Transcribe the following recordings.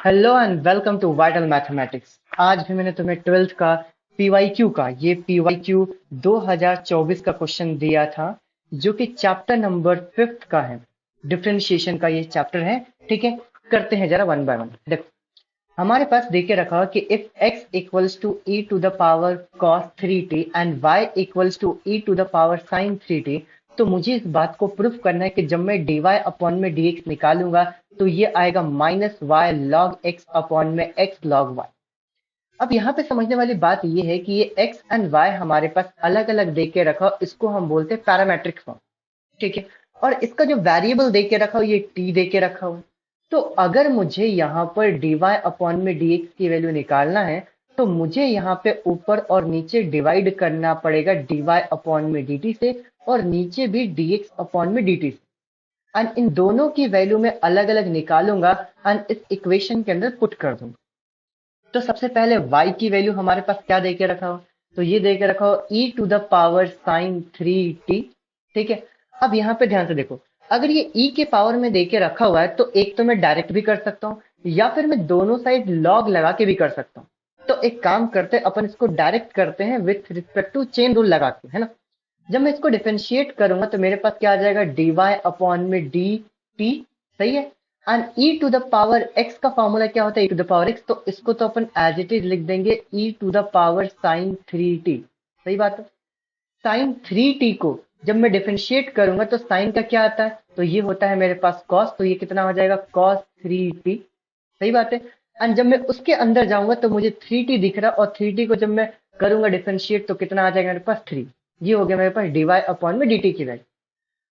Hello and welcome to vital mathematics. आज भी मैंने तुम्हें ट्वेल्थ का पीवाईक्यू का ये पीवाईक्यू 2024 का क्वेश्चन दिया था, जो कि चैप्टर नंबर 5 का है। डिफरेंशिएशन का ये चैप्टर है। ठीक है, करते हैं जरा वन बाय वन। देखो, हमारे पास देके रखा हो कि if x equals to e to the power cos 3t and y equals to e to the power sin 3t, तो मुझे इस बात को प्रूफ करना है कि जब मैं dy अपॉन में dx निकालूंगा तो ये आएगा minus y log x upon में x लॉग y। अब यहाँ पे समझने वाली बात ये है कि ये x एंड y हमारे पास अलग अलग दे के रखा हो, इसको हम बोलते हैं पैरामेट्रिक फॉर्म। ठीक है, और इसका जो वेरिएबल दे के रखा हो ये t दे के रखा हो। तो अगर मुझे यहाँ पर dy अपॉन में dx की वैल्यू निकालना है तो मुझे यहाँ पे ऊपर और नीचे डिवाइड करना पड़ेगा dy अपॉन में dt से, और नीचे भी dx अपॉन में dt से। एंड इन दोनों की वैल्यू में अलग अलग निकालूंगा एंड इस इक्वेशन के अंदर पुट कर दूंगा। तो सबसे पहले y की वैल्यू हमारे पास क्या दे के रखा हो, तो ये दे के रखा हो e to the power sine 3t। ठीक है, अब यहाँ पे ध्यान से देखो, अगर ये e के पावर में दे के रखा हुआ है तो एक तो मैं डायरेक्ट भी कर सकता हूँ या फिर मैं दोनों साइड लॉग लगा के भी कर सकता हूँ। तो एक काम करते हैं, अपन इसको डायरेक्ट करते हैं with respect to chain rule लगा के, है ना। जब मैं इसको डिफरेंशिएट करूंगा तो मेरे पास क्या आ जाएगा, dy अपॉन में dt। सही है, and e to the power x का फॉर्मूला क्या होता है, e to the power x, तो इसको तो अपन एज इट इज लिख देंगे e to the power sine 3t। सही बात है। साइन 3t को जब मैं डिफरेंशिएट करूंगा तो साइन का क्या आता है, तो ये होता है मेरे पास cos, तो ये कितना हो जाएगा cos 3t। सही बात है। एंड जब मैं उसके अंदर जाऊंगा तो मुझे 3t दिख रहा है, और 3t को जब मैं करूंगा डिफरेंशिएट तो कितना आ जाएगा मेरे पास 3। ये हो गया मेरे पास dy अपॉन में dt की वैल्यू।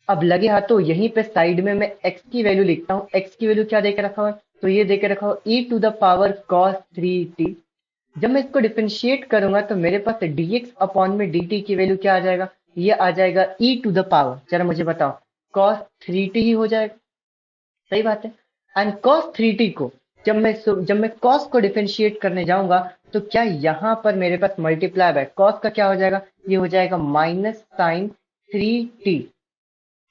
अब लगे हाथों यहीं पे साइड में मैं x की वैल्यू लिखता हूँ। x की वैल्यू क्या देके रखा हुआ है, तो ये देके रखा हुआ e to the power cos 3t। जब मैं इसको डिफरेंशिएट करूंगा तो मेरे पास dx अपॉन में dt की वैल्यू क्या आ जाएगा, ये आ जाएगा e टू द पावर, जरा मुझे बताओ, cos 3t ही हो जाएगा। सही बात है। एंड cos 3t को जब मैं cos को डिफरेंशिएट करने जाऊंगा तो क्या यहाँ पर मेरे पास मल्टीप्लाई बाय cos का क्या हो जाएगा, ये हो जाएगा माइनस साइन 3t।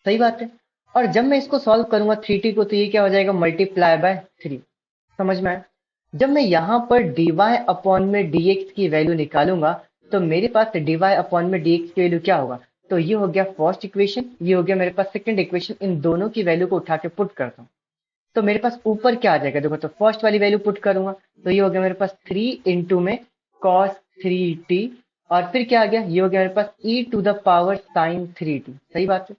सही बात है। और जब मैं इसको सॉल्व करूंगा 3t को तो ये क्या हो जाएगा, मल्टीप्लाई बाय 3। समझ में आया। जब मैं यहाँ पर dy अपॉन में dx की वैल्यू निकालूंगा तो मेरे पास dy अपॉन में dx की वैल्यू क्या होगा, तो ये हो गया फर्स्ट इक्वेशन, ये हो गया मेरे पास सेकंड इक्वेशन। इन दोनों की वैल्यू को उठा के पुट करता हूँ तो मेरे पास ऊपर क्या आ जाएगा, देखो, तो फर्स्ट वाली वैल्यू पुट करूंगा तो ये हो गया मेरे पास 3 इंटू में cos 3t, और फिर क्या आ गया, ये हो गया मेरे पास e to the power sine 3t। सही बात है।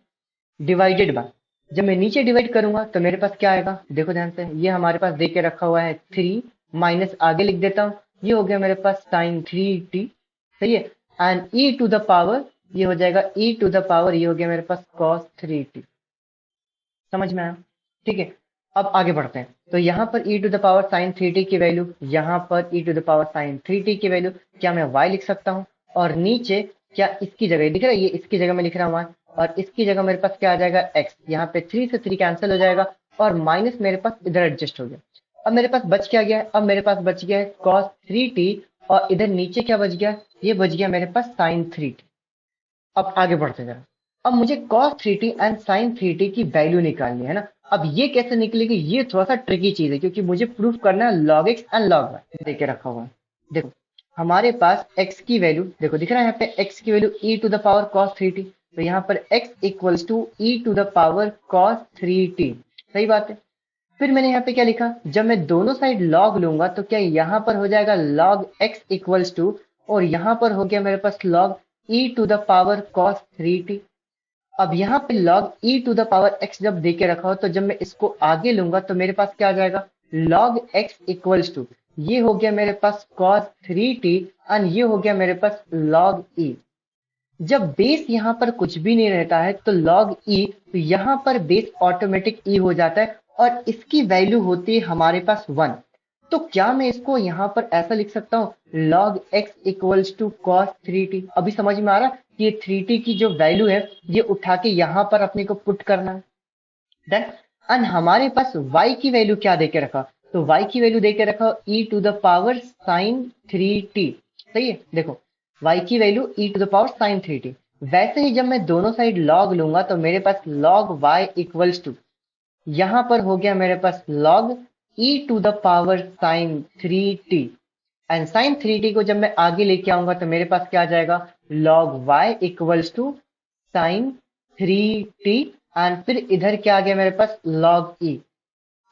डिवाइडेड बाय, जब मैं नीचे डिवाइड करूंगा तो मेरे पास क्या आएगा, देखो ध्यान से, ये हमारे पास दे के रखा हुआ है 3, माइनस आगे लिख देता हूँ, ये हो गया मेरे पास साइन 3t। सही है। And e to the power, ये हो जाएगा e टू द पावर, ये हो गया मेरे पास cos 3t। समझ में आया। ठीक है, अब आगे बढ़ते हैं। तो यहाँ पर e to the power sine 3t की वैल्यू, यहाँ पर e to the power sine 3t की वैल्यू, क्या मैं y लिख सकता हूँ, और नीचे क्या इसकी जगह दिख रहा है, ये इसकी जगह में लिख रहा हूँ y, और इसकी जगह मेरे पास क्या आ जाएगा x। यहाँ पे 3 से 3 कैंसिल हो जाएगा, और माइनस मेरे पास इधर एडजस्ट हो गया। अब मेरे पास बच क्या गया है, अब मेरे पास बच गया है cos 3t, और इधर नीचे क्या बच गया, ये बच गया मेरे पास साइन 3t। अब आगे बढ़ते जरा। अब मुझे cos 3t and sin 3t की वैल्यू निकालनी है ना। अब ये कैसे निकलेगी, ये थोड़ा सा ट्रिकी चीज है, क्योंकि मुझे प्रूफ करना है log x and log y देके रखा हुआ है। देखो, हमारे पास x की वैल्यू, देखो दिख रहा है यहाँ पे x की value e to the power cos 3t, तो यहाँ पर x equals to e to the power cos 3t। सही बात है। फिर मैंने यहाँ पे क्या लिखा, जब मैं दोनों साइड log लूंगा तो क्या यहाँ पर हो जाएगा log x इक्वल्स टू, और यहाँ पर हो गया मेरे पास log e to the power cos 3t। अब यहाँ पे log e to the power x जब देके रखा हो तो जब मैं इसको आगे लूंगा तो मेरे पास क्या आ जाएगा, log x इक्वल्स टू, ये हो गया मेरे पास cos 3t, एंड ये हो गया मेरे पास log e। जब बेस यहाँ पर कुछ भी नहीं रहता है तो log e, तो यहाँ पर बेस ऑटोमेटिक e हो जाता है, और इसकी वैल्यू होती है हमारे पास 1। तो क्या मैं इसको यहाँ पर ऐसा लिख सकता हूँ, log x equals to cos 3t। अभी समझ में आ रहा है कि ये 3t की जो वैल्यू है ये उठा के यहाँ पर अपने को पुट करना है। देन एंड हमारे पास y की वैल्यू क्या देके रखा, तो y की वैल्यू देके रखा e to the power sine 3t। सही है। देखो, y की value e to the power sine 3t। वैसे ही जब मैं दोनों साइड log लूंगा तो मेरे पास log y इक्वल्स टू, यहां पर हो गया मेरे पास log e to the power sine 3t, and sine 3t को जब मैं आगे लेके आऊंगा तो मेरे पास क्या आ जाएगा, log y equals to sine 3t, and फिर इधर क्या आ गया मेरे पास, log e।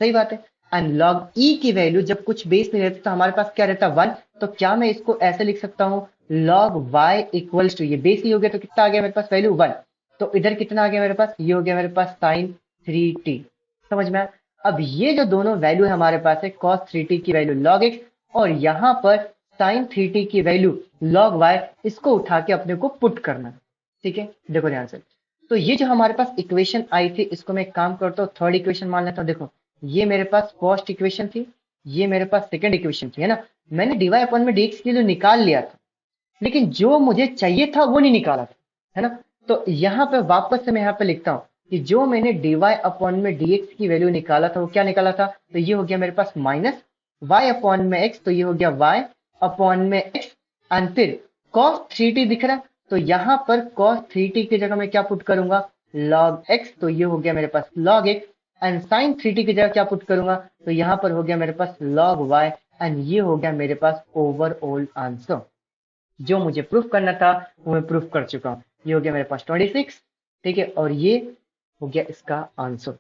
सही बात है। एंड log e की वैल्यू जब कुछ बेस नहीं रहती तो हमारे पास क्या रहता है, 1। तो क्या मैं इसको ऐसे लिख सकता हूं, log y इक्वल्स टू, ये बेस ही हो गया तो कितना आ गया मेरे पास वैल्यू 1, तो इधर कितना आ गया मेरे पास, ये हो गया मेरे पास साइन 3t। समझ में आया। अब ये जो दोनों वैल्यू है हमारे पास है, cos 3t की वैल्यू log x, और यहां पर sin 3t की वैल्यू log y, इसको उठा के अपने को पुट करना। ठीक है, देखो ध्यान से। तो ये जो हमारे पास इक्वेशन आई थी, इसको मैं एक काम करता हूँ, थर्ड इक्वेशन मान लेता हूँ। देखो ये मेरे पास फर्स्ट इक्वेशन थी, ये मेरे पास सेकंड इक्वेशन थी, है ना। मैंने dy अपॉन में dx की वैल्यू निकाल लिया था, लेकिन जो मुझे चाहिए था वो नहीं निकाला था, है ना। तो यहाँ पे वापस से मैं यहाँ पे लिखता हूँ कि जो मैंने dy अपॉन में dx की वैल्यू निकाला था वो क्या निकाला था, तो ये हो गया मेरे पास माइनस y अपॉन में x, तो ये हो गया y अपॉन में x, एंड फिर cos 3t दिख रहा है, तो यहाँ पर cos 3t की जगह मैं क्या पुट करूंगा, log x, तो ये हो गया मेरे पास log x, and sin 3t की जगह क्या पुट करूंगा, तो यहाँ पर हो गया मेरे पास log y, एंड ये हो गया मेरे पास ओवरऑल आंसर। जो मुझे प्रूफ करना था वो मैं प्रूफ कर चुका हूं। ये हो गया मेरे पास 26, ठीक है, और ये हो गया इसका आंसर।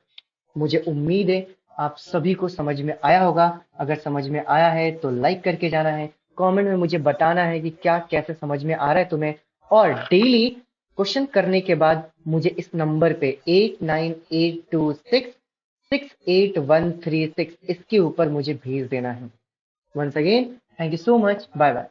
मुझे उम्मीद है आप सभी को समझ में आया होगा। अगर समझ में आया है तो लाइक करके जाना है, कमेंट में मुझे बताना है कि क्या कैसे समझ में आ रहा है तुम्हें, और डेली क्वेश्चन करने के बाद मुझे इस नंबर पे 8982668136 इसके ऊपर मुझे भेज देना है। Once again thank you so much, bye bye.